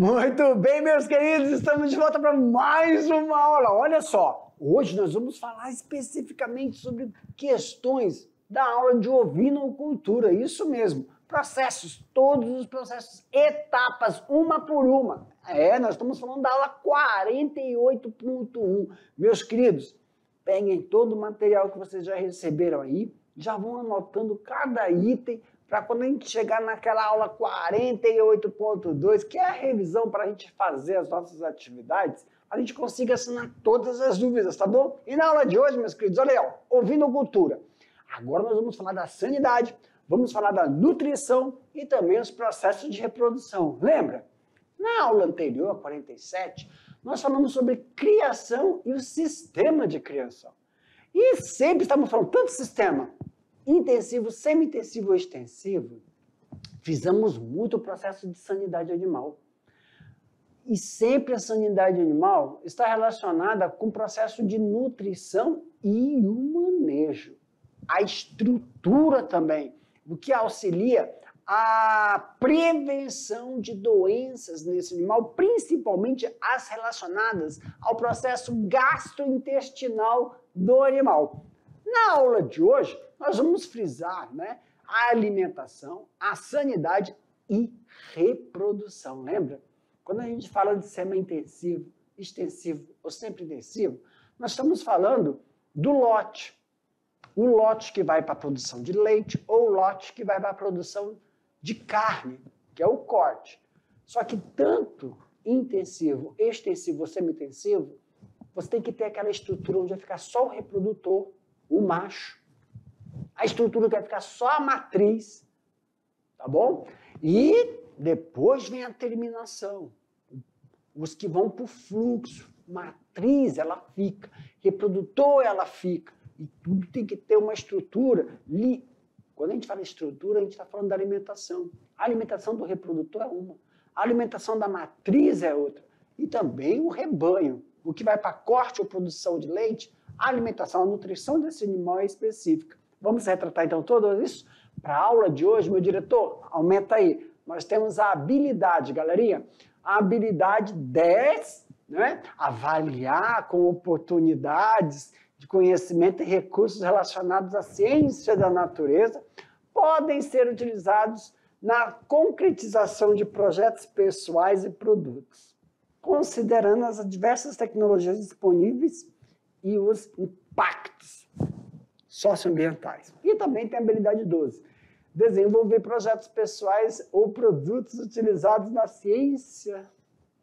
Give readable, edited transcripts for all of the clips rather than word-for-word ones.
Muito bem, meus queridos, estamos de volta para mais uma aula. Olha só, hoje nós vamos falar especificamente sobre questões da aula de ovinocultura, isso mesmo, processos, todos os processos, etapas, uma por uma. Nós estamos falando da aula 48.1. Meus queridos, peguem todo o material que vocês já receberam aí, já vão anotando cada item, para quando a gente chegar naquela aula 48.2, que é a revisão para a gente fazer as nossas atividades, a gente consiga sanar todas as dúvidas, tá bom? E na aula de hoje, meus queridos, olha aí, ó, ovinocultura. Agora nós vamos falar da sanidade, vamos falar da nutrição e também os processos de reprodução. Lembra? Na aula anterior, a 47, nós falamos sobre criação e o sistema de criação. E sempre estamos falando tanto sistema intensivo, semi-intensivo ou extensivo, fizemos muito o processo de sanidade animal. E sempre a sanidade animal está relacionada com o processo de nutrição e o manejo. A estrutura também, o que auxilia a prevenção de doenças nesse animal, principalmente as relacionadas ao processo gastrointestinal do animal. Na aula de hoje, nós vamos frisar, né, a alimentação, a sanidade e reprodução. Lembra? Quando a gente fala de semi-intensivo, extensivo ou sempre intensivo, nós estamos falando do lote. O lote que vai para a produção de leite ou o lote que vai para a produção de carne, que é o corte. Só que tanto intensivo, extensivo ou semi-intensivo, você tem que ter aquela estrutura onde vai ficar só o reprodutor, o macho. A estrutura que vai ficar só a matriz, tá bom? E depois vem a terminação. Os que vão para o fluxo. Matriz, ela fica. Reprodutor, ela fica. E tudo tem que ter uma estrutura. Quando a gente fala estrutura, a gente está falando da alimentação. A alimentação do reprodutor é uma. A alimentação da matriz é outra. E também o rebanho. O que vai para corte ou produção de leite, a alimentação, a nutrição desse animal é específica. Vamos retratar então tudo isso? Para a aula de hoje, meu diretor, aumenta aí. Nós temos a habilidade, galerinha. A habilidade 10, né? Avaliar com oportunidades de conhecimento e recursos relacionados à ciência da natureza podem ser utilizados na concretização de projetos pessoais e produtos, considerando as diversas tecnologias disponíveis e os impactos socioambientais. E também tem a habilidade 12, desenvolver projetos pessoais ou produtos utilizados na ciência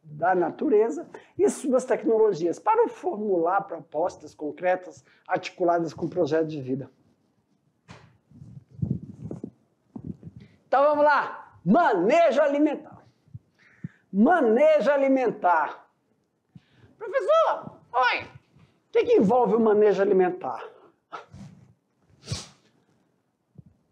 da natureza e suas tecnologias para formular propostas concretas articuladas com projetos de vida. Então vamos lá, manejo alimentar. Manejo alimentar. Professor, oi, o que envolve o manejo alimentar?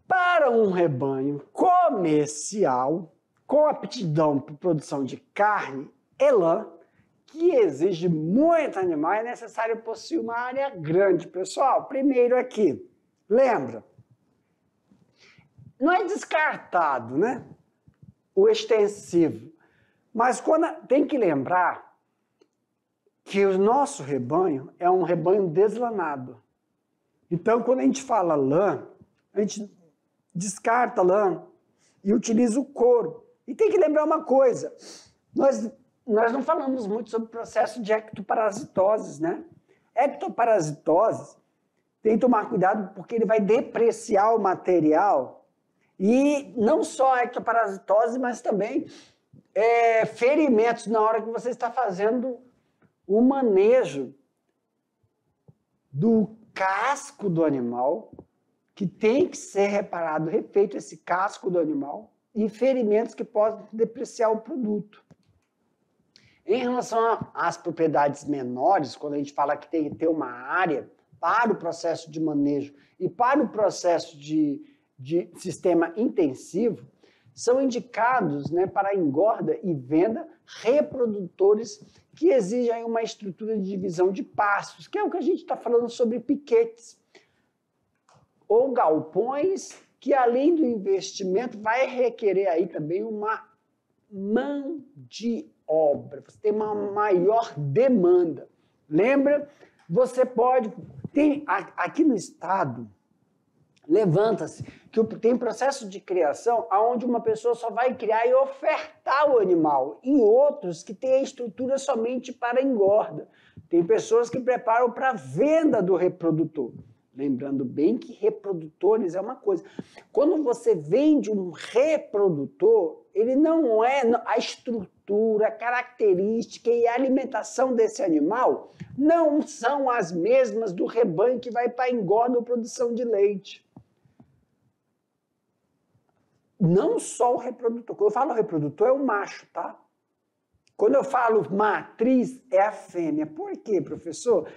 Para um rebanho comercial com aptidão para produção de carne e lã, que exige muito animal, é necessário possuir uma área grande. Pessoal, primeiro aqui, lembra, não é descartado, né, o extensivo, mas tem que lembrar que o nosso rebanho é um rebanho deslanado. Então, quando a gente fala lã, a gente descarta lã e utiliza o couro. E tem que lembrar uma coisa, nós não falamos muito sobre o processo de ectoparasitoses, né? Ectoparasitoses, tem que tomar cuidado porque ele vai depreciar o material e não só a ectoparasitose, mas também ferimentos na hora que você está fazendo o manejo do casco do animal, que tem que ser reparado, refeito esse casco do animal, e ferimentos que podem depreciar o produto. Em relação às propriedades menores, quando a gente fala que tem que ter uma área para o processo de manejo e para o processo de sistema intensivo, são indicados, né, para engorda e venda reprodutores que exigem uma estrutura de divisão de pastos, que é o que a gente está falando sobre piquetes, ou galpões, que além do investimento vai requerer aí também uma mão de obra, você tem uma maior demanda. Lembra? Você pode... aqui no estado, levanta-se que tem processo de criação onde uma pessoa só vai criar e ofertar o animal, e outros que têm a estrutura somente para engorda. Tem pessoas que preparam para venda do reprodutor. Lembrando bem que reprodutores é uma coisa. Quando você vende um reprodutor, ele não é a estrutura, a característica e a alimentação desse animal não são as mesmas do rebanho que vai para engorda ou produção de leite. Não só o reprodutor. Quando eu falo reprodutor, é o macho, tá? Quando eu falo matriz, é a fêmea. Por quê, professor?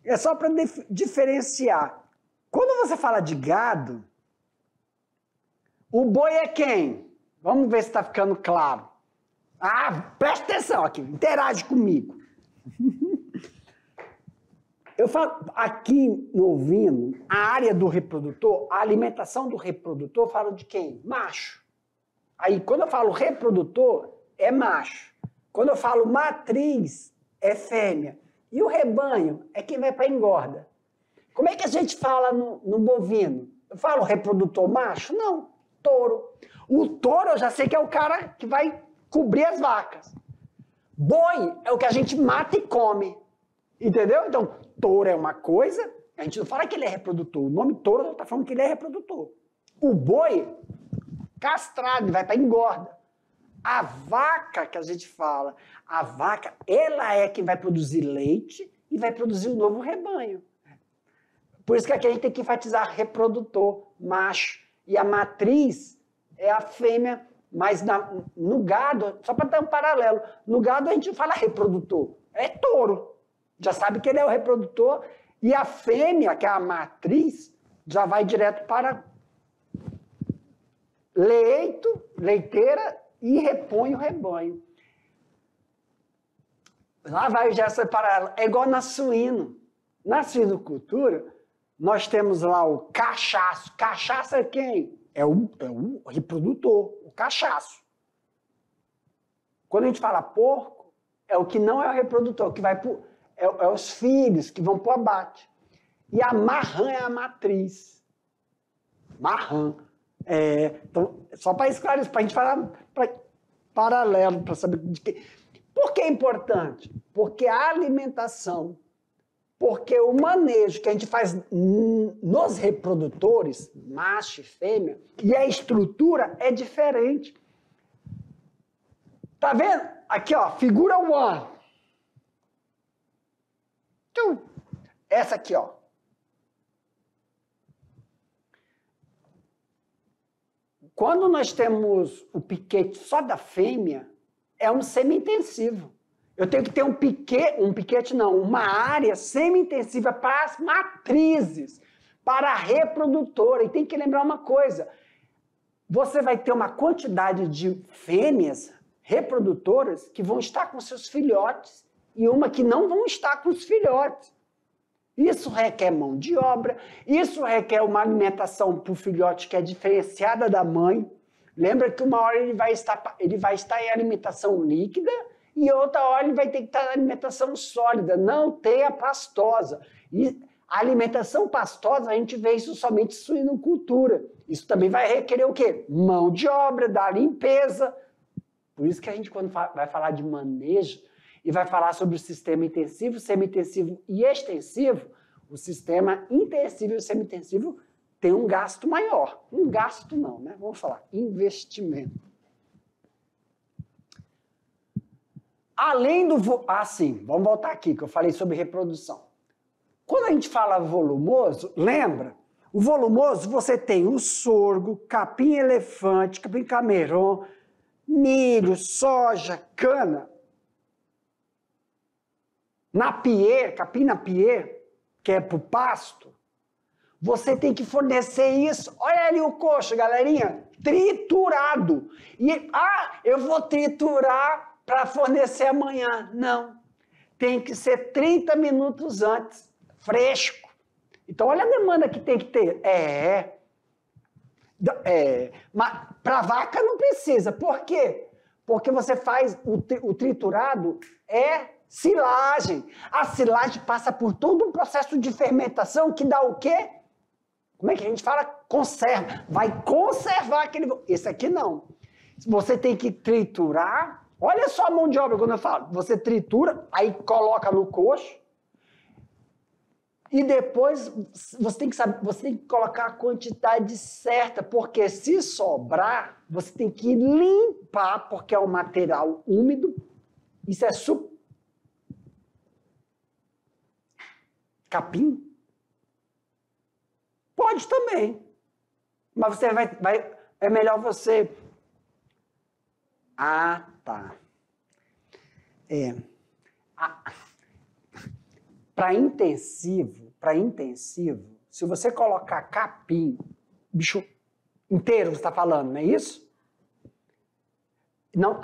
É só para diferenciar. Quando você fala de gado, o boi é quem? Vamos ver se está ficando claro. Ah, presta atenção aqui, interage comigo. Eu falo aqui no ovino, a área do reprodutor, a alimentação do reprodutor, eu falo de quem? Macho. Aí, quando eu falo reprodutor, é macho. Quando eu falo matriz, é fêmea. E o rebanho é quem vai para engorda. Como é que a gente fala no bovino? Eu falo reprodutor macho? Não, touro. O touro eu já sei que é o cara que vai cobrir as vacas. Boi é o que a gente mata e come. Entendeu? Então, touro é uma coisa, a gente não fala que ele é reprodutor. O nome touro está falando que ele é reprodutor. O boi, castrado, vai para engorda. A vaca que a gente fala, a vaca, ela é quem vai produzir leite e vai produzir um novo rebanho. Por isso que aqui a gente tem que enfatizar reprodutor, macho. E a matriz é a fêmea, mas no gado, só para dar um paralelo, no gado a gente fala reprodutor, é touro. Já sabe que ele é o reprodutor. E a fêmea, que é a matriz, já vai direto para leiteira e repõe o rebanho. Lá vai já essa paralela. É igual na suíno. Na suinocultura, nós temos lá o cachaço. Cachaço é quem? É o reprodutor, o cachaço. Quando a gente fala porco, é o que não é o reprodutor, que vai é os filhos que vão para o abate. E a marrã é a matriz. Marrã. Então, só para esclarecer, para a gente falar paralelo, para saber de que. Por que é importante? Porque a alimentação, porque o manejo que a gente faz nos reprodutores, macho e fêmea, e a estrutura é diferente. Tá vendo? Aqui, ó, figura 1. Essa aqui, ó. Quando nós temos o piquete só da fêmea, é um semi-intensivo. Eu tenho que ter uma área semi-intensiva para as matrizes, para a reprodutora. E tem que lembrar uma coisa, você vai ter uma quantidade de fêmeas reprodutoras que vão estar com seus filhotes e uma que não vão estar com os filhotes. Isso requer mão de obra, isso requer uma alimentação para o filhote que é diferenciada da mãe. Lembra que uma hora ele vai estar em alimentação líquida e outra hora ele vai ter que estar em alimentação sólida, não tenha pastosa. E a alimentação pastosa, a gente vê isso somente em suinocultura. Isso também vai requerer o quê? Mão de obra, da limpeza. Por isso que a gente, quando vai falar de manejo, e vai falar sobre o sistema intensivo, semi-intensivo e extensivo, o sistema intensivo e o semi-intensivo tem um gasto maior. Um gasto não, né? Vamos falar, investimento. Além do... sim, vamos voltar aqui, que eu falei sobre reprodução. Quando a gente fala volumoso, lembra? O volumoso, você tem o sorgo, capim-elefante, capim-cameron, milho, soja, cana. Napier, capim-napier, que é para o pasto, você tem que fornecer isso. Olha ali o coxo, galerinha, triturado. E, eu vou triturar para fornecer amanhã. Não, tem que ser 30 minutos antes, fresco. Então, olha a demanda que tem que ter. Mas para vaca não precisa. Por quê? Porque você faz o triturado é silagem. A silagem passa por todo um processo de fermentação que dá o quê? Como é que a gente fala? Conserva. Vai conservar aquele... Esse aqui não. Você tem que triturar. Olha só a mão de obra quando eu falo. Você tritura, aí coloca no coxo. E depois você tem que saber, você tem que colocar a quantidade certa, porque se sobrar, você tem que limpar, porque é um material úmido. Isso é capim? Pode também. Mas você é melhor você... Ah, tá. Para intensivo, se você colocar capim, bicho inteiro, você está falando, não é isso? Não,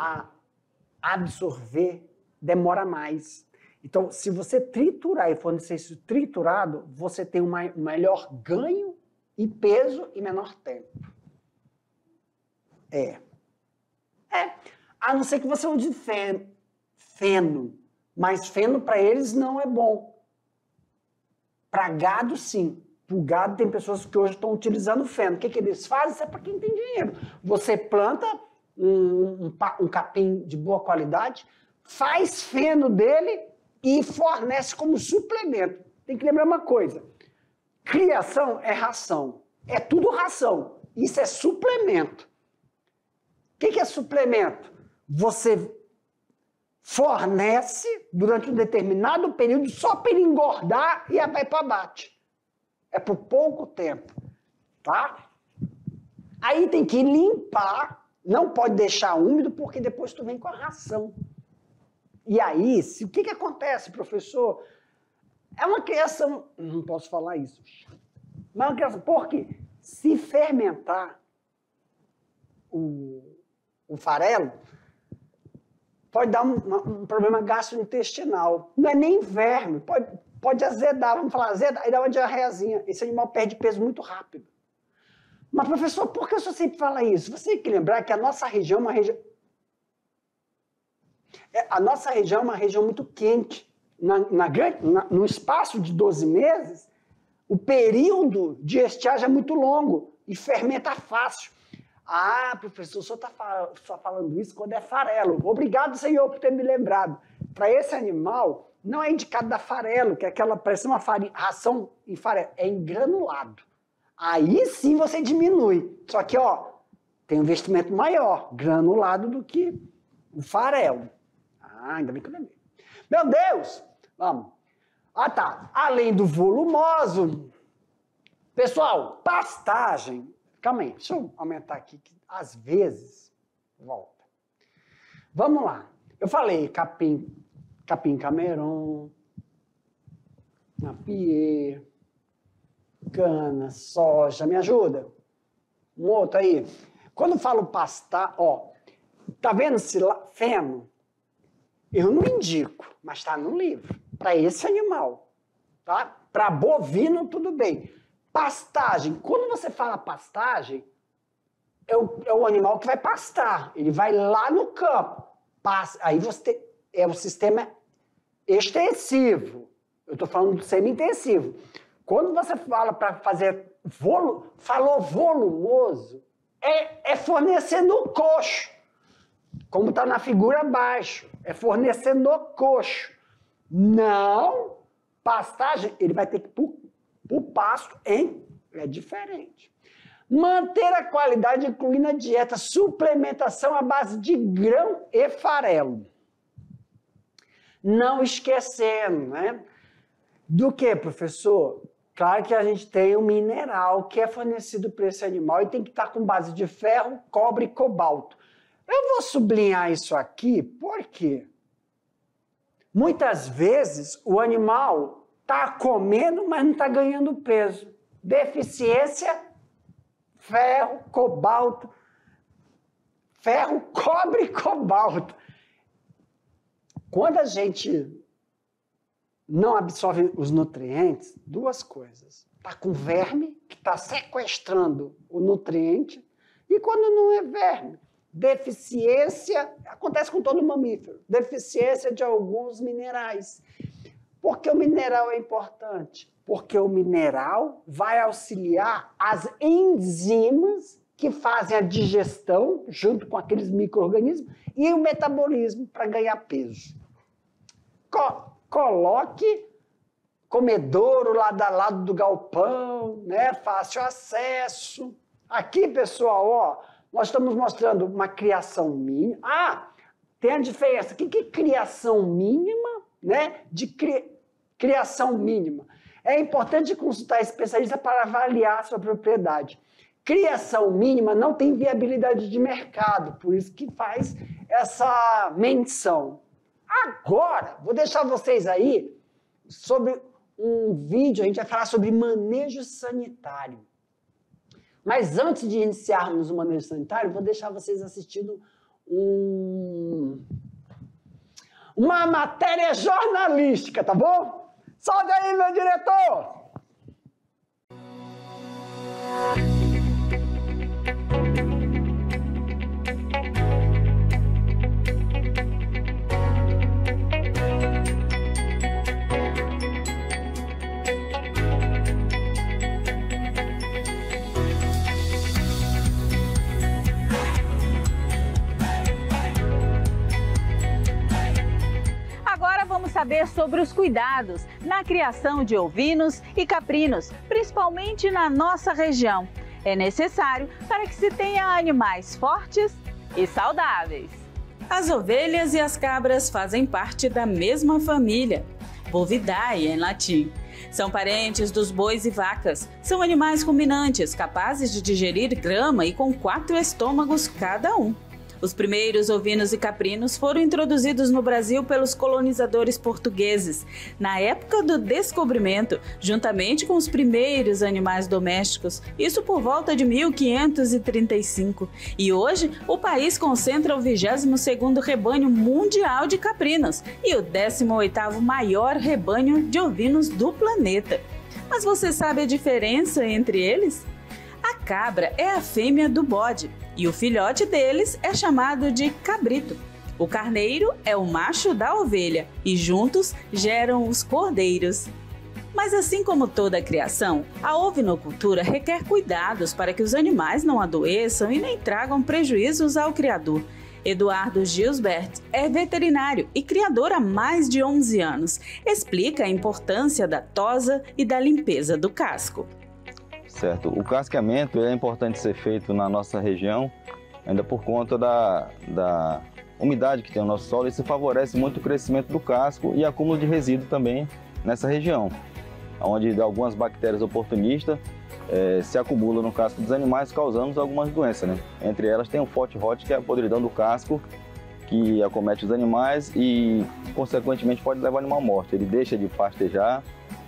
absorver demora mais. Então, se você triturar e fornecer isso triturado, você tem um melhor ganho e peso e menor tempo. A não ser que você use feno. Mas feno para eles não é bom. Para gado, sim. Para o gado, tem pessoas que hoje estão utilizando feno. O que eles fazem? Isso é para quem tem dinheiro. Você planta um capim de boa qualidade, faz feno dele e fornece como suplemento. Tem que lembrar uma coisa. Criação é ração. É tudo ração. Isso é suplemento. O que é suplemento? Você fornece durante um determinado período só para ele engordar e vai para abate. É por pouco tempo, tá? Aí tem que limpar, não pode deixar úmido, porque depois tu vem com a ração. E aí, o que acontece, professor? É uma criação, não posso falar isso, mas é uma criação, porque se fermentar o farelo, pode dar um problema gastrointestinal. Não é nem verme, pode azedar, vamos falar azedar, aí dá uma diarreazinha. Esse animal perde peso muito rápido. Mas, professor, por que o senhor sempre fala isso? Você tem que lembrar que a nossa região é uma região... A nossa região é uma região muito quente. No espaço de 12 meses, o período de estiagem é muito longo e fermenta fácil. Ah, professor, o senhor está só falando isso quando é farelo. Obrigado, senhor, por ter me lembrado. Para esse animal, não é indicado dar farelo, que é aquela, parece uma ração em farelo, é em granulado. Aí sim você diminui. Só que, ó, tem um investimento maior, granulado, do que o farelo. Ah, ainda bem que eu lembrei. Meu Deus! Vamos. Ah, tá. Além do volumoso, pessoal, pastagem. Calma aí, deixa eu aumentar aqui, que às vezes volta. Vamos lá. Eu falei capim Cameron, napier, cana, soja, me ajuda? Um outro aí. Quando eu falo pastar, ó, tá vendo feno? Eu não indico, mas está no livro. Para esse animal, tá? Para bovino, tudo bem. Pastagem. Quando você fala pastagem, é o animal que vai pastar. Ele vai lá no campo. Aí você é o sistema extensivo. Eu estou falando do semi-intensivo. Quando você fala para fazer falou volumoso, é fornecer no coxo. Como está na figura abaixo. É fornecer no coxo. Não, pastagem, ele vai ter que ir para o pasto, hein? É diferente. Manter a qualidade incluindo a dieta, suplementação à base de grão e farelo. Não esquecendo, né? Do que, professor? Claro que a gente tem um mineral que é fornecido para esse animal e tem que estar com base de ferro, cobre e cobalto. Eu vou sublinhar isso aqui, por quê? Muitas vezes o animal está comendo, mas não está ganhando peso. Deficiência, ferro, cobalto. Ferro, cobre e cobalto. Quando a gente não absorve os nutrientes, duas coisas. Está com verme, que está sequestrando o nutriente, e quando não é verme, deficiência, acontece com todo mamífero, deficiência de alguns minerais. Por que o mineral é importante? Porque o mineral vai auxiliar as enzimas que fazem a digestão, junto com aqueles micro-organismos, e o metabolismo para ganhar peso. Coloque comedouro lado a lado do galpão, né? Fácil acesso. Aqui, pessoal, ó, nós estamos mostrando uma criação mínima. Ah, tem a diferença. O que é criação mínima, né? De criação mínima. É importante consultar especialista para avaliar a sua propriedade. Criação mínima não tem viabilidade de mercado, por isso que faz essa menção. Agora, vou deixar vocês aí sobre um vídeo, a gente vai falar sobre manejo sanitário. Mas antes de iniciarmos o manejo sanitário, vou deixar vocês assistindo uma matéria jornalística, tá bom? Sobe aí, meu diretor! Vamos saber sobre os cuidados na criação de ovinos e caprinos, principalmente na nossa região. É necessário para que se tenha animais fortes e saudáveis. As ovelhas e as cabras fazem parte da mesma família, Bovidae em latim. São parentes dos bois e vacas. São animais ruminantes, capazes de digerir grama e com 4 estômagos cada um. Os primeiros ovinos e caprinos foram introduzidos no Brasil pelos colonizadores portugueses, na época do descobrimento, juntamente com os primeiros animais domésticos, isso por volta de 1535. E hoje, o país concentra o 22º rebanho mundial de caprinos e o 18º maior rebanho de ovinos do planeta. Mas você sabe a diferença entre eles? A cabra é a fêmea do bode e o filhote deles é chamado de cabrito. O carneiro é o macho da ovelha e juntos geram os cordeiros. Mas assim como toda a criação, a ovinocultura requer cuidados para que os animais não adoeçam e nem tragam prejuízos ao criador. Eduardo Gilsbert é veterinário e criador há mais de 11 anos. Explica a importância da tosa e da limpeza do casco. Certo. O casqueamento é importante ser feito na nossa região, ainda por conta da umidade que tem o nosso solo. Isso favorece muito o crescimento do casco e acúmulo de resíduo também nessa região, onde algumas bactérias oportunistas se acumulam no casco dos animais, causando algumas doenças, né? Entre elas tem o Fort Rot, que é a podridão do casco, que acomete os animais e, consequentemente, pode levar o animal à morte. Ele deixa de pastejar,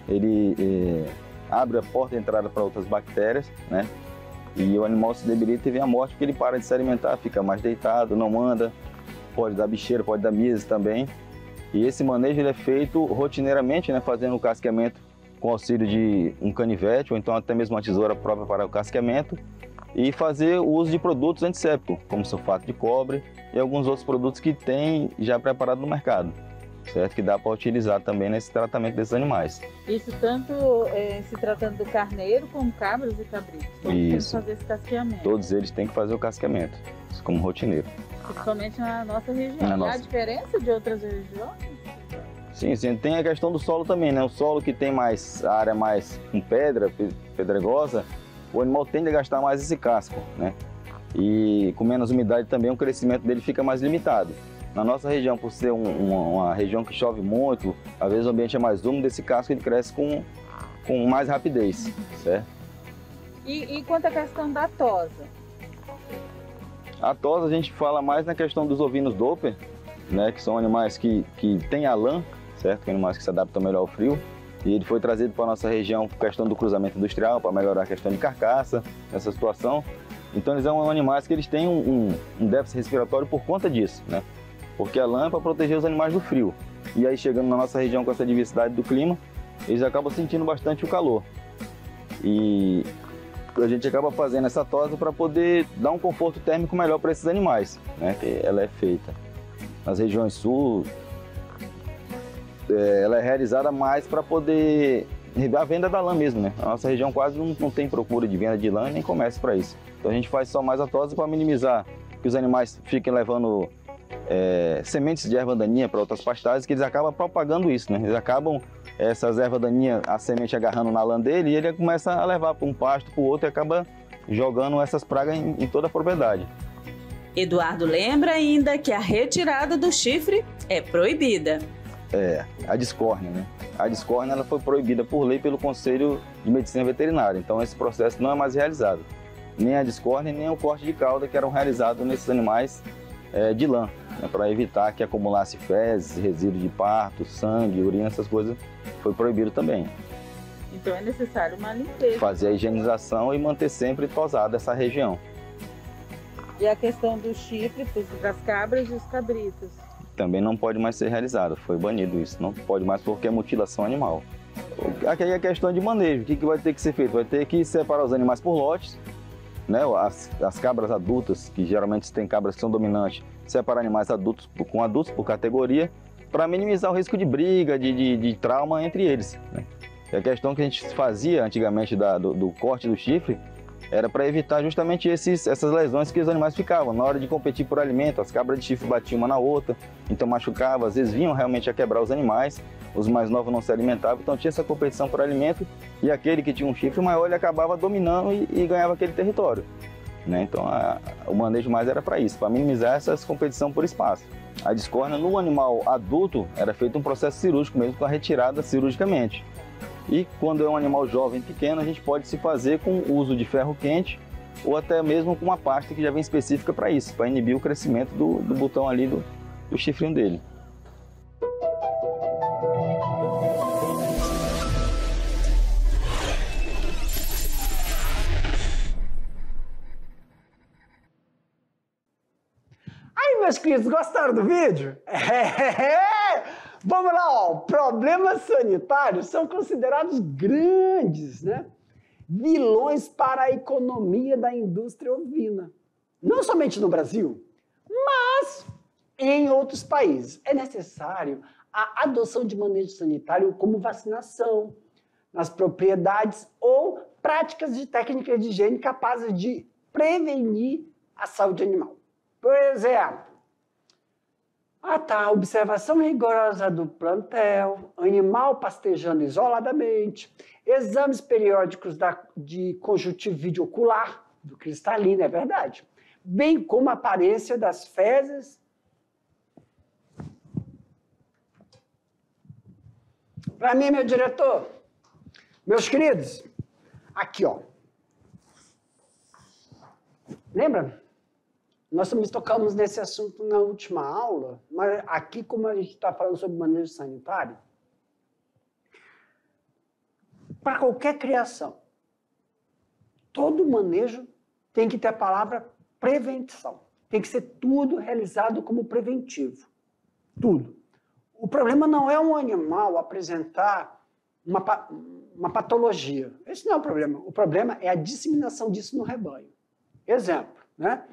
ele abre a porta de entrada para outras bactérias, né? E o animal se debilita e vem a morte porque ele para de se alimentar, fica mais deitado, não anda, pode dar bicheira, pode dar miase também. E esse manejo ele é feito rotineiramente, né? Fazendo o casqueamento com auxílio de um canivete ou então até mesmo uma tesoura própria para o casqueamento e fazer o uso de produtos antissépticos, como sulfato de cobre e alguns outros produtos que tem já preparado no mercado. Certo? Que dá para utilizar também nesse tratamento desses animais. Isso tanto se tratando do carneiro como cabras e cabritos. Todos têm que fazer esse casqueamento. Todos eles têm que fazer o casqueamento, como rotineiro. Principalmente na nossa região. Há diferença de outras regiões? Sim, tem a questão do solo também, né? O solo que tem mais a área mais com pedra, pedregosa, o animal tende a gastar mais esse casco, né? E com menos umidade também o crescimento dele fica mais limitado. Na nossa região, por ser uma região que chove muito, às vezes o ambiente é mais úmido, esse casco ele cresce com mais rapidez, certo? E quanto à questão da tosa? A tosa a gente fala mais na questão dos ovinos Doppler, né, que são animais que têm a lã, certo? Que animais que se adaptam melhor ao frio. E ele foi trazido para a nossa região por questão do cruzamento industrial, para melhorar a questão de carcaça, nessa situação. Então eles são animais que eles têm um déficit respiratório por conta disso, né? Porque a lã é para proteger os animais do frio. E aí, chegando na nossa região com essa diversidade do clima, eles acabam sentindo bastante o calor. E a gente acaba fazendo essa tosa para poder dar um conforto térmico melhor para esses animais, né? Que ela é feita nas regiões sul, ela é realizada mais para poder a venda da lã mesmo, né? A nossa região quase não tem procura de venda de lã nem comércio para isso. Então a gente faz só mais a tosa para minimizar que os animais fiquem levando sementes de erva daninha para outras pastagens, que eles acabam propagando isso, né? Eles acabam essas ervas daninhas, a semente agarrando na lã dele, e ele começa a levar para um pasto, para o outro, e acaba jogando essas pragas em toda a propriedade. Eduardo lembra ainda que a retirada do chifre é proibida. A discórnia, né? A discórnia ela foi proibida por lei pelo Conselho de Medicina Veterinária, então esse processo não é mais realizado. Nem a discórnia, nem o corte de cauda que eram realizados nesses animais de lã, né? Para evitar que acumulasse fezes, resíduos de parto, sangue, urina, essas coisas, foi proibido também. Então é necessário uma limpeza. Fazer a higienização e manter sempre tosada essa região. E a questão do chifre das cabras e dos cabritos? Também não pode mais ser realizado, foi banido isso, não pode mais porque é mutilação animal. Aqui é a questão de manejo, o que vai ter que ser feito? Vai ter que separar os animais por lotes, né? As cabras adultas, que geralmente tem cabras que são dominantes, separar animais adultos com adultos por categoria, para minimizar o risco de briga, de trauma entre eles, né? E a questão que a gente fazia antigamente do corte do chifre era para evitar justamente essas lesões que os animais ficavam. Na hora de competir por alimento, as cabras de chifre batiam uma na outra, então machucava, às vezes vinham realmente a quebrar os animais, os mais novos não se alimentavam, então tinha essa competição por alimento, e aquele que tinha um chifre maior, ele acabava dominando e ganhava aquele território, né? Então o manejo mais era para isso, para minimizar essas competição por espaço. A discórnia no animal adulto era feito um processo cirúrgico mesmo, com a retirada cirurgicamente. E quando é um animal jovem pequeno, a gente pode se fazer com o uso de ferro quente ou até mesmo com uma pasta que já vem específica para isso, para inibir o crescimento do botão ali do chifrinho dele. Aí, meus queridos, gostaram do vídeo? Vamos lá, ó. Problemas sanitários são considerados grandes, né? Vilões para a economia da indústria ovina. Não somente no Brasil, mas em outros países. É necessário a adoção de manejo sanitário como vacinação nas propriedades ou práticas de técnicas de higiene capazes de prevenir a saúde animal. Por exemplo, observação rigorosa do plantel, animal pastejando isoladamente, exames periódicos de conjuntivite ocular, do cristalino, é verdade, bem como a aparência das fezes. Para mim, meu diretor, meus queridos, aqui, ó. Lembra? Nós também tocamos nesse assunto na última aula, mas aqui, como a gente está falando sobre manejo sanitário, para qualquer criação, todo manejo tem que ter a palavra prevenção. Tem que ser tudo realizado como preventivo. Tudo. O problema não é um animal apresentar uma patologia. Esse não é o problema. O problema é a disseminação disso no rebanho. Exemplo, né?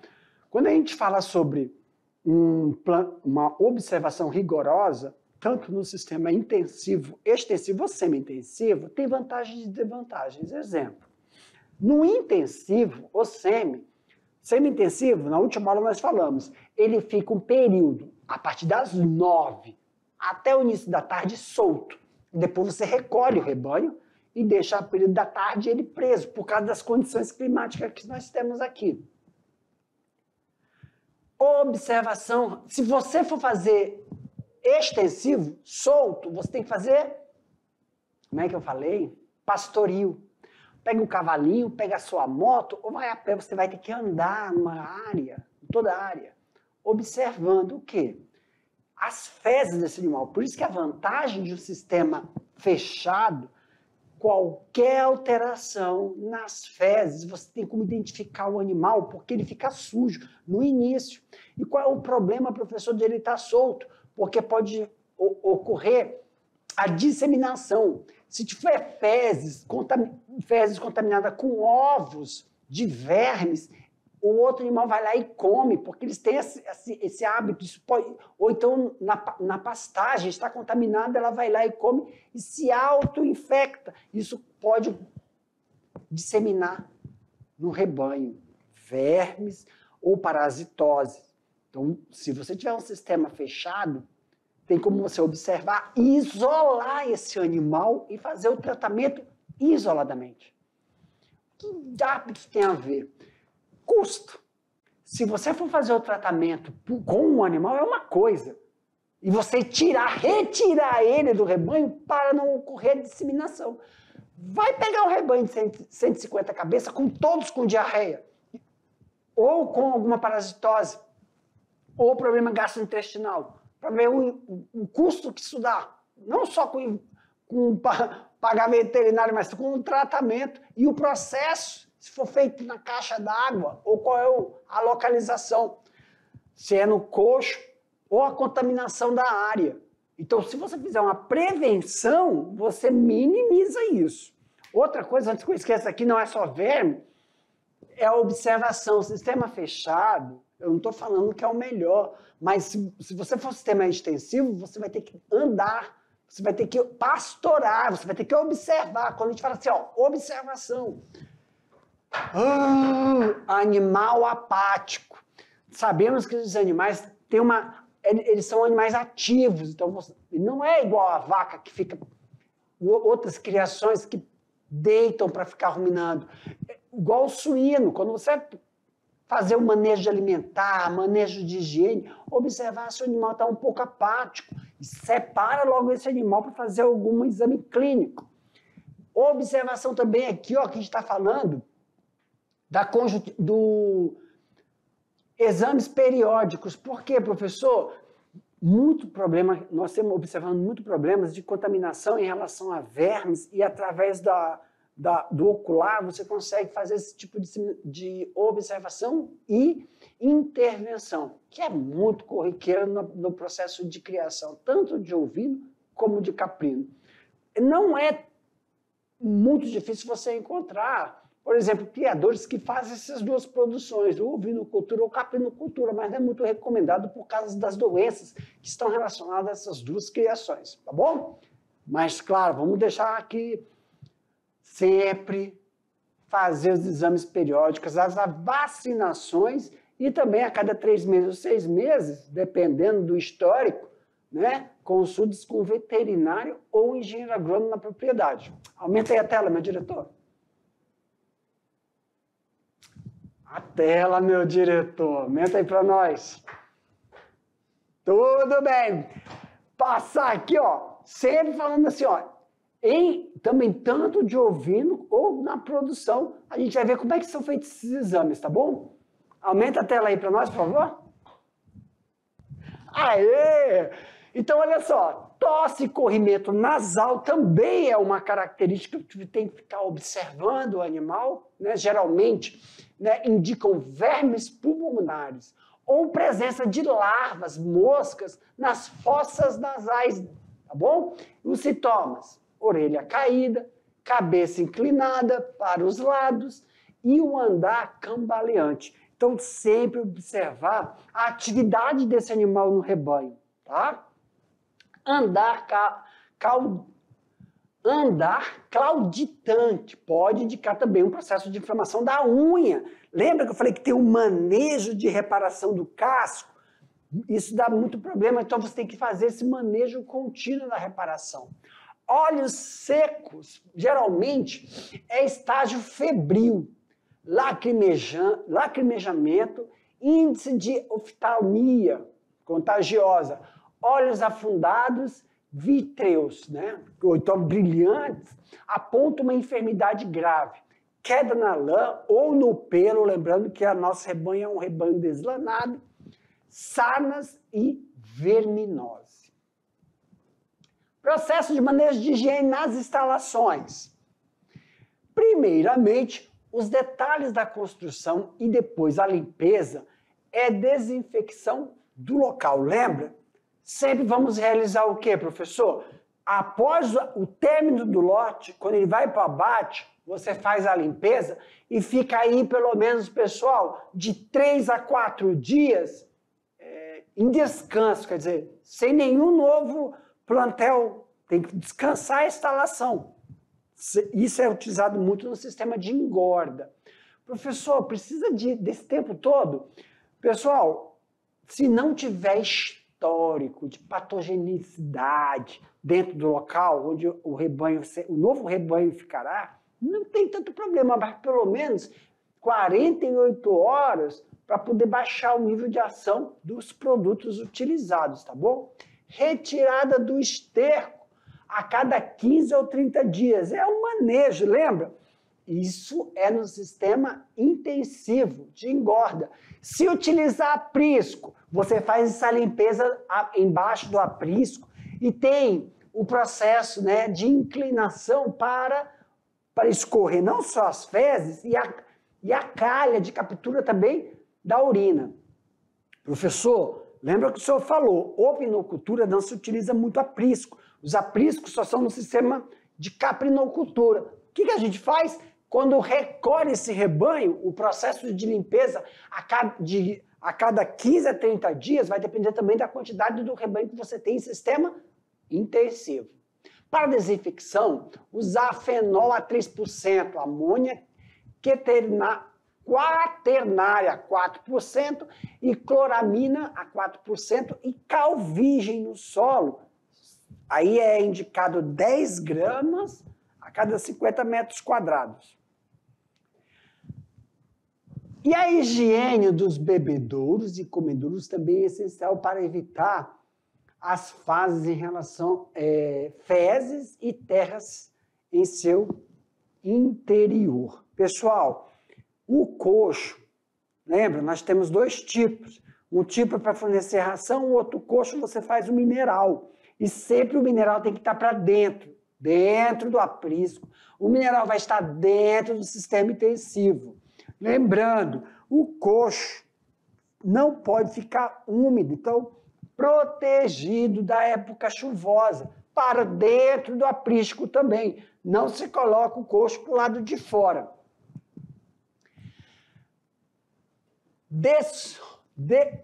Quando a gente fala sobre uma observação rigorosa, tanto no sistema intensivo, extensivo ou semi-intensivo, tem vantagens e desvantagens. Exemplo, no intensivo ou semi-intensivo, na última aula nós falamos, ele fica um período, a partir das 9 até o início da tarde, solto. Depois você recolhe o rebanho e deixa o período da tarde ele preso, por causa das condições climáticas que nós temos aqui. Observação, se você for fazer extensivo, solto, você tem que fazer, como é que eu falei? Pastoril. Pega um cavalinho, pega a sua moto, ou vai a pé, você vai ter que andar numa área, toda a área, observando o quê? As fezes desse animal. Por isso que a vantagem de um sistema fechado, qualquer alteração nas fezes, você tem como identificar o animal, porque ele fica sujo no início. E qual é o problema, professor, de ele estar solto? Porque pode ocorrer a disseminação. Se tiver fezes contaminadas com ovos de vermes, o outro animal vai lá e come, porque eles têm esse hábito. Isso pode, ou então, na pastagem, está contaminada, ela vai lá e come e se auto-infecta. Isso pode disseminar no rebanho vermes ou parasitose. Então, se você tiver um sistema fechado, tem como você observar e isolar esse animal e fazer o tratamento isoladamente. O que hábitos tem a ver? Custo. Se você for fazer o tratamento com um animal, é uma coisa. E você retirar ele do rebanho para não ocorrer disseminação. Vai pegar um rebanho de 150 cabeças, todos com diarreia, ou com alguma parasitose, ou problema gastrointestinal, para ver o custo que isso dá. Não só com pagar veterinário, mas com o tratamento e o processo, se for feito na caixa d'água, ou qual é a localização, se é no coxo, ou a contaminação da área. Então, se você fizer uma prevenção, você minimiza isso. Outra coisa, antes que eu esqueça aqui, não é só verme, é a observação. O sistema fechado, eu não estou falando que é o melhor, mas se você for um sistema extensivo, você vai ter que andar, você vai ter que pastorar, você vai ter que observar. Quando a gente fala assim, observação. Animal apático. Sabemos que os animais têm eles são animais ativos, então não é igual a vaca que fica, outras criações que deitam para ficar ruminando. É igual o suíno, quando você fazer o manejo alimentar, manejo de higiene, observar se o animal está um pouco apático, e separa logo esse animal para fazer algum exame clínico. Observação também aqui, que a gente está falando do exames periódicos. Por quê, professor? Muito problema, nós estamos observando muito problemas de contaminação em relação a vermes e através do ocular você consegue fazer esse tipo de observação e intervenção, que é muito corriqueiro no processo de criação, tanto de ovino como de caprino. Não é muito difícil você encontrar, por exemplo, criadores que fazem essas duas produções, o ovinocultura ou caprinocultura, mas não é muito recomendado por causa das doenças que estão relacionadas a essas duas criações, tá bom? Mas, claro, vamos deixar aqui sempre fazer os exames periódicos, as vacinações e também a cada 3 meses ou 6 meses, dependendo do histórico, né, consultas com veterinário ou engenheiro agrônomo na propriedade. Aumenta aí a tela, meu diretor. A tela, meu diretor. Aumenta aí para nós. Tudo bem. Passar aqui, sempre falando assim, também tanto de ovino ou na produção, a gente vai ver como é que são feitos esses exames, tá bom? Aumenta a tela aí para nós, por favor. Aê! Então, olha só, tosse e corrimento nasal também é uma característica que tem que ficar observando o animal, né? Geralmente, né, indicam vermes pulmonares ou presença de larvas, moscas nas fossas nasais, tá bom? Os sintomas: orelha caída, cabeça inclinada para os lados e o andar cambaleante. Então, sempre observar a atividade desse animal no rebanho, tá? Andar clauditante pode indicar também um processo de inflamação da unha. Lembra que eu falei que tem um manejo de reparação do casco? Isso dá muito problema, então você tem que fazer esse manejo contínuo da reparação. Olhos secos, geralmente, é estágio febril, lacrimejamento, índice de oftalmia contagiosa, olhos afundados, vítreos, né? Ou então brilhantes, aponta uma enfermidade grave. Queda na lã ou no pelo, lembrando que a nosso rebanho é um rebanho deslanado, sarnas e verminose. Processo de manejo de higiene nas instalações. Primeiramente, os detalhes da construção e depois a limpeza é desinfecção do local, lembra? Sempre vamos realizar o quê, professor? após o término do lote, quando ele vai para o abate, você faz a limpeza e fica aí, pelo menos, pessoal, de 3 a 4 dias em descanso, quer dizer, sem nenhum novo plantel, tem que descansar a instalação. Isso é utilizado muito no sistema de engorda. Professor, precisa desse tempo todo? Pessoal, se não tiver histórico de patogenicidade dentro do local onde o novo rebanho ficará, não tem tanto problema, mas pelo menos 48 horas para poder baixar o nível de ação dos produtos utilizados, tá bom? Retirada do esterco a cada 15 ou 30 dias. É um manejo, lembra? Isso é no sistema intensivo de engorda. Se utilizar aprisco, você faz essa limpeza embaixo do aprisco e tem o processo, né, de inclinação para escorrer não só as fezes e a calha de captura também da urina. Professor, lembra que o senhor falou, ovinocultura não se utiliza muito aprisco. Os apriscos só são no sistema de caprinocultura. O que a gente faz? Quando recolhe esse rebanho, o processo de limpeza a cada 15 a 30 dias vai depender também da quantidade do rebanho que você tem em sistema intensivo. Para desinfecção, usar fenol a 3%, amônia quaternária 4% e cloramina a 4% e cal virgem no solo. Aí é indicado 10 gramas a cada 50 metros quadrados. E a higiene dos bebedouros e comedouros também é essencial para evitar as fases em relação fezes e terras em seu interior. Pessoal, o coxo, lembra, nós temos 2 tipos. Um tipo é para fornecer ração, o outro coxo você faz o mineral. E sempre o mineral tem que estar para dentro do aprisco. O mineral vai estar dentro do sistema intensivo. Lembrando, o coxo não pode ficar úmido, então protegido da época chuvosa, para dentro do aprisco também. Não se coloca o coxo para o lado de fora.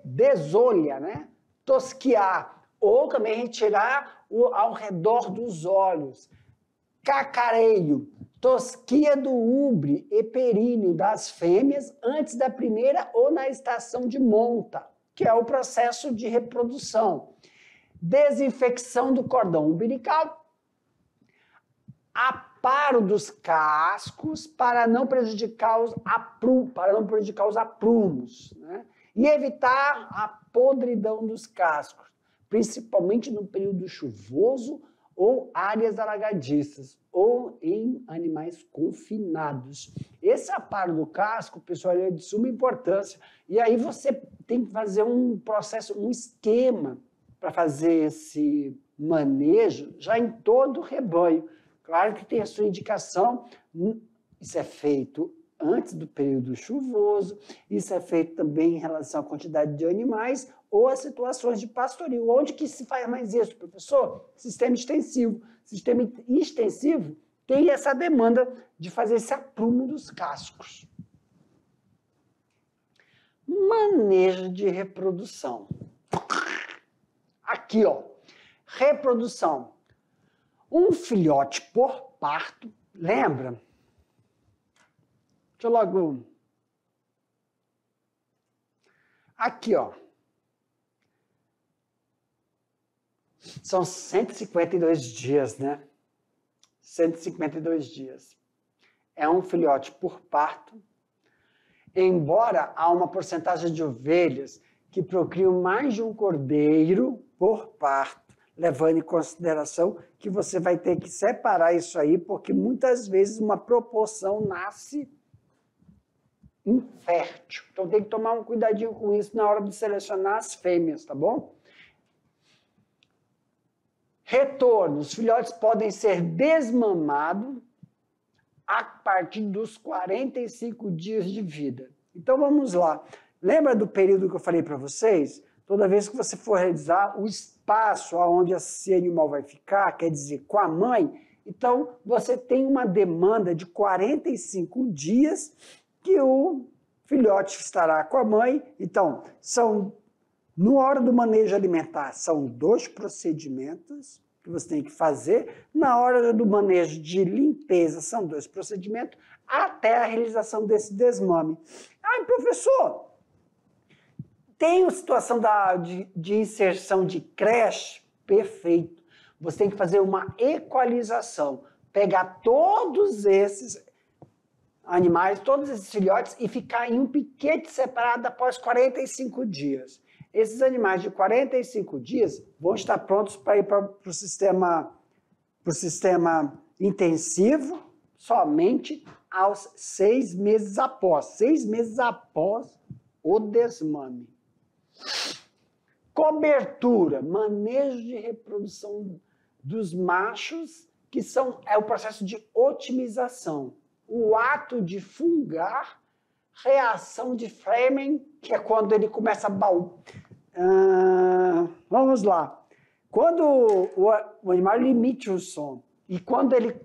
Desolha, né? Tosquiar, ou também retirar ao redor dos olhos. Cacareio, tosquia do ubre e períneo das fêmeas antes da primeira ou na estação de monta, que é o processo de reprodução. Desinfecção do cordão umbilical. Aparo dos cascos para não prejudicar os aprumos, né? E evitar a podridão dos cascos, principalmente no período chuvoso ou áreas alagadiças, ou em animais confinados. Esse aparo do casco, pessoal, é de suma importância. E aí você tem que fazer um processo, um esquema para fazer esse manejo já em todo o rebanho. Claro que tem a sua indicação, isso é feito antes do período chuvoso, isso é feito também em relação à quantidade de animais ou às situações de pastorio. Onde que se faz mais isso, professor? Sistema extensivo. Sistema extensivo tem essa demanda de fazer esse aprumo dos cascos. Manejo de reprodução. Aqui, ó, reprodução. Um filhote por parto, lembra? Deixa eu logo... Aqui, ó. São 152 dias, né? 152 dias. É um filhote por parto. Embora há uma porcentagem de ovelhas que procriam mais de um cordeiro por parto, levando em consideração que você vai ter que separar isso aí, porque muitas vezes uma proporção nasce infértil. Então tem que tomar um cuidadinho com isso na hora de selecionar as fêmeas, tá bom? Retorno. Os filhotes podem ser desmamados a partir dos 45 dias de vida. Então vamos lá. Lembra do período que eu falei para vocês? Toda vez que você for realizar o espaço onde esse animal vai ficar, quer dizer, com a mãe, então você tem uma demanda de 45 dias que o filhote estará com a mãe. Então, na hora do manejo alimentar, são 2 procedimentos que você tem que fazer. Na hora do manejo de limpeza, são 2 procedimentos, até a realização desse desmame. Ah, professor, tem a situação de inserção de creche? Perfeito. Você tem que fazer uma equalização, pegar todos esses animais, todos esses filhotes e ficar em um piquete separado após 45 dias. Esses animais de 45 dias vão estar prontos para ir para o sistema intensivo somente aos 6 meses após. 6 meses após o desmame. Cobertura, manejo de reprodução dos machos, que é o processo de otimização. O ato de fungar, reação de Fleming, que é quando ele começa a vamos lá. Quando o animal emite o som, e quando o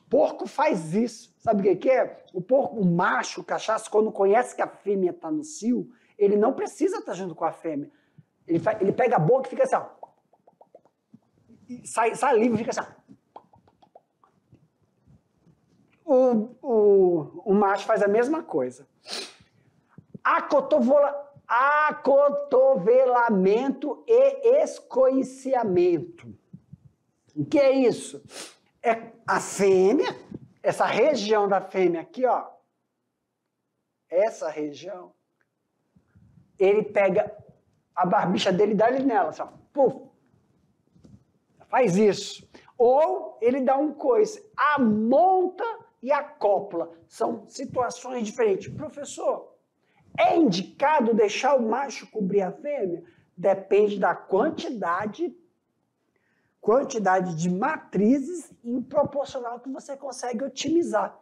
porco faz isso, sabe o que é? O porco, o macho, o cachaço, quando conhece que a fêmea está no cio, ele não precisa estar junto com a fêmea. Ele pega a boca e fica assim, ó, e sai livre e fica assim, o macho faz a mesma coisa. Acotovelamento e escoiciamento. O que é isso? É a fêmea, essa região da fêmea aqui, ó, essa região, ele pega a barbicha dele e dá ele nela, assim, ó, puf, faz isso. Ou ele dá um coice, amonta e acopla. São situações diferentes. Professor, é indicado deixar o macho cobrir a fêmea? Depende da quantidade de matrizes e o proporcional que você consegue otimizar.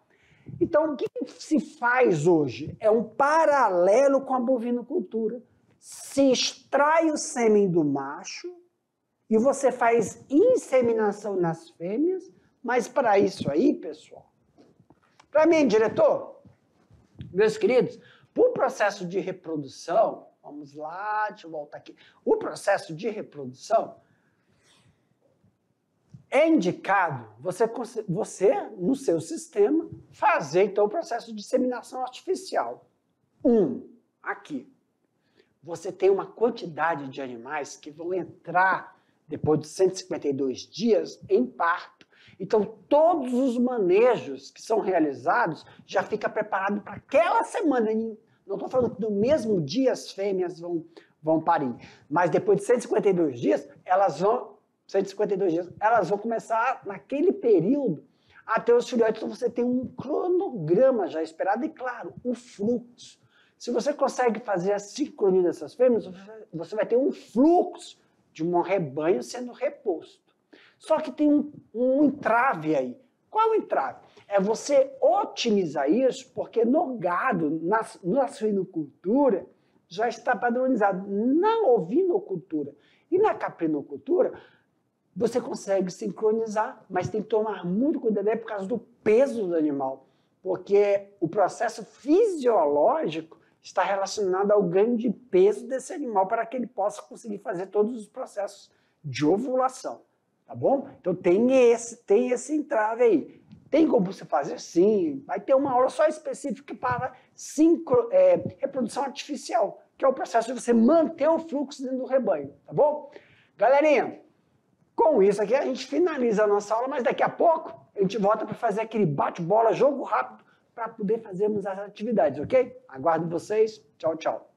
Então, o que se faz hoje? É um paralelo com a bovinocultura. Se extrai o sêmen do macho e você faz inseminação nas fêmeas, mas para isso aí, pessoal, para mim, diretor, meus queridos, para o processo de reprodução, vamos lá, deixa eu voltar aqui. O processo de reprodução é indicado você, no seu sistema, fazer, então, o processo de inseminação artificial. Aqui. Você tem uma quantidade de animais que vão entrar, depois de 152 dias, em parto. Então, todos os manejos que são realizados já fica preparado para aquela semana. Não estou falando que no mesmo dia as fêmeas vão parir, mas depois de 152 dias, elas vão começar, naquele período, a ter os filhotes. Então, você tem um cronograma já esperado e, claro, o fluxo. Se você consegue fazer a sincronia dessas fêmeas, você vai ter um fluxo de um rebanho sendo reposto. Só que tem um entrave aí. Qual é o entrave? É você otimizar isso, porque no gado, na suinocultura, já está padronizado. Na ovinocultura e na caprinocultura, você consegue sincronizar, mas tem que tomar muito cuidado por causa do peso do animal, porque o processo fisiológico está relacionado ao ganho de peso desse animal para que ele possa conseguir fazer todos os processos de ovulação, tá bom? Então tem esse entrave aí. Tem como você fazer? Sim. Vai ter uma aula só específica para reprodução artificial, que é o processo de você manter o fluxo dentro do rebanho, tá bom? Galerinha, com isso aqui a gente finaliza a nossa aula, mas daqui a pouco a gente volta para fazer aquele bate-bola, jogo rápido, para poder fazermos as atividades, ok? Aguardo vocês. Tchau, tchau.